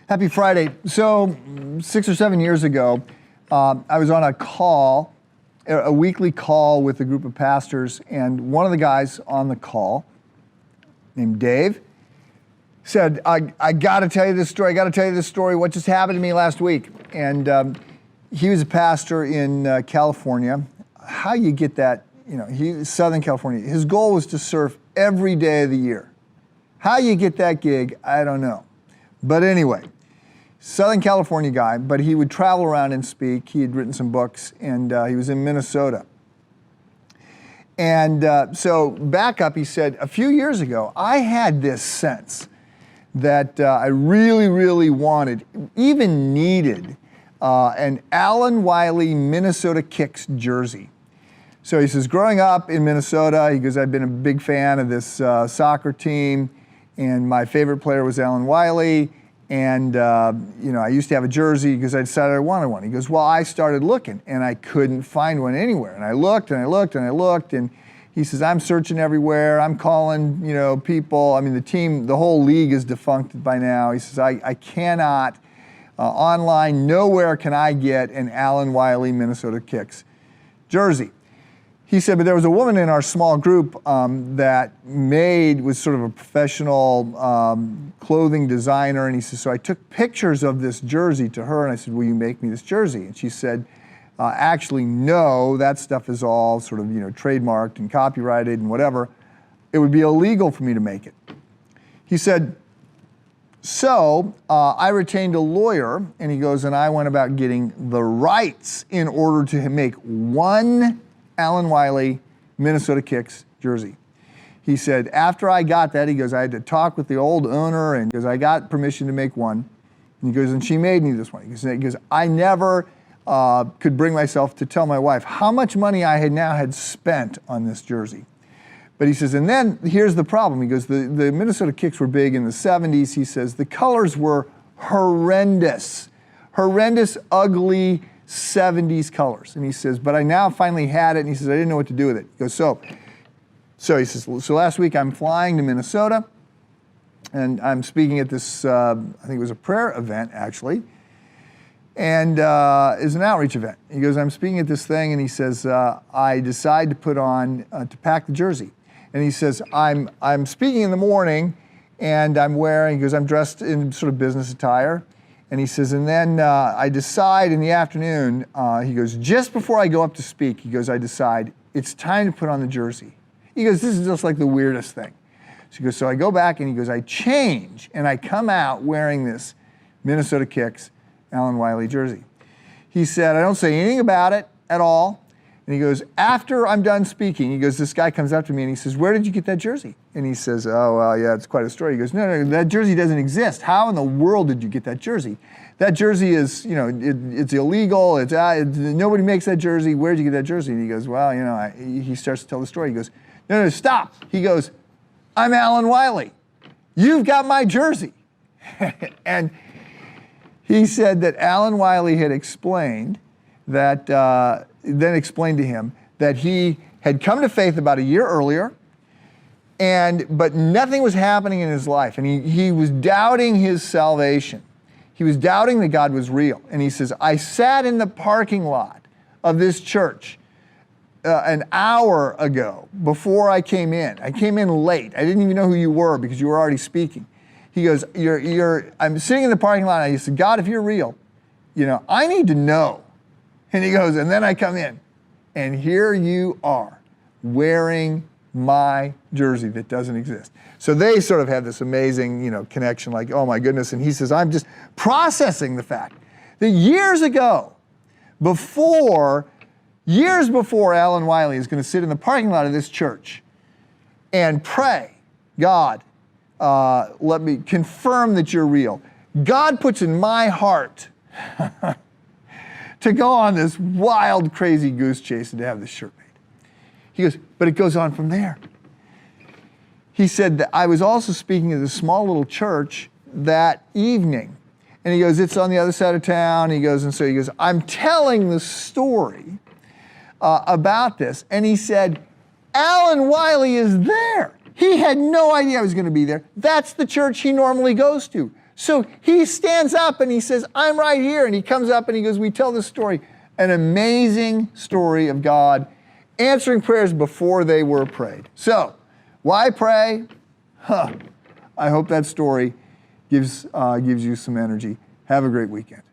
Happy Friday. So 6 or 7 years ago, I was on a call, a weekly call with a group of pastors, and one of the guys on the call, named Dave, said, I got to tell you this story, what just happened to me last week. And he was a pastor in California. How you get that, he's Southern California. His goal was to surf every day of the year. How you get that gig, I don't know. But anyway, Southern California guy, but he would travel around and speak. He had written some books, and he was in Minnesota. And so back up, he said, a few years ago, I had this sense that I really, really wanted, even needed, an Alan Wiley Minnesota Kicks jersey. So he says, growing up in Minnesota, he goes, I've been a big fan of this soccer team, and my favorite player was Alan Wiley. And, I used to have a jersey because I decided I wanted one. He goes, well, I started looking and I couldn't find one anywhere. And I looked and I looked and I looked, and he says, I'm searching everywhere. I'm calling, people. I mean, the whole league is defunct by now. He says, I cannot, online, nowhere can I get an Alan Wiley Minnesota Kicks jersey. He said, but there was a woman in our small group that was sort of a professional clothing designer. And he says, so I took pictures of this jersey to her and I said, will you make me this jersey? And she said, actually, no, that stuff is all sort of, trademarked and copyrighted and whatever. It would be illegal for me to make it. He said, so I retained a lawyer, and he goes, and I went about getting the rights in order to make one Alan Wiley Minnesota Kicks jersey. He said, after I got that, he goes, I had to talk with the old owner, and because I got permission to make one. And he goes, and she made me this one. He goes, I never could bring myself to tell my wife how much money I had spent on this jersey. But he says, and then here's the problem. He goes, the Minnesota Kicks were big in the 70s. He says, the colors were horrendous, ugly 70s colors. And he says, but I now finally had it. And he says, I didn't know what to do with it. He goes, so he says, so last week I'm flying to Minnesota and I'm speaking at this, I think it was a prayer event actually, and it's an outreach event. He goes, I'm speaking at this thing, and he says, I decide to put on, to pack the jersey. And he says, I'm speaking in the morning and he goes, I'm dressed in sort of business attire. And he says, and then I decide in the afternoon, he goes, just before I go up to speak, he goes, I decide it's time to put on the jersey. He goes, this is just like the weirdest thing. So he goes, so I go back and he goes, I change and I come out wearing this Minnesota Kicks Alan Wiley jersey. He said, I don't say anything about it at all. And he goes, after I'm done speaking, he goes, this guy comes up to me and he says, where did you get that jersey? And he says, oh, well, yeah, it's quite a story. He goes, no, that jersey doesn't exist. How in the world did you get that jersey? That jersey is, it's illegal. Nobody makes that jersey. Where did you get that jersey? And he goes, well, he starts to tell the story. He goes, no, stop. He goes, I'm Alan Wiley. You've got my jersey. And he said that Alan Wiley had explained that, then explained to him that he had come to faith about a year earlier, but nothing was happening in his life, and he was doubting his salvation. He was doubting that God was real. And he says, I sat in the parking lot of this church an hour ago before I came in. I came in late. I didn't even know who you were because you were already speaking. He goes, I'm sitting in the parking lot, and I said, God, if you're real, I need to know. And he goes, and then I come in, and here you are wearing my jersey that doesn't exist. So they sort of have this amazing, connection, like, oh my goodness. And he says, I'm just processing the fact that years before Alan Wiley is going to sit in the parking lot of this church and pray, God, let me confirm that you're real. God puts in my heart to go on this wild, crazy goose chase and to have this shirt made. He goes, but it goes on from there. He said that I was also speaking at this small little church that evening. And he goes, it's on the other side of town. He goes, I'm telling the story about this. And he said, Alan Wiley is there. He had no idea I was going to be there. That's the church he normally goes to. So he stands up and he says, I'm right here. And he comes up and he goes, we tell this story, an amazing story of God answering prayers before they were prayed. So, why pray? I hope that story gives you some energy. Have a great weekend.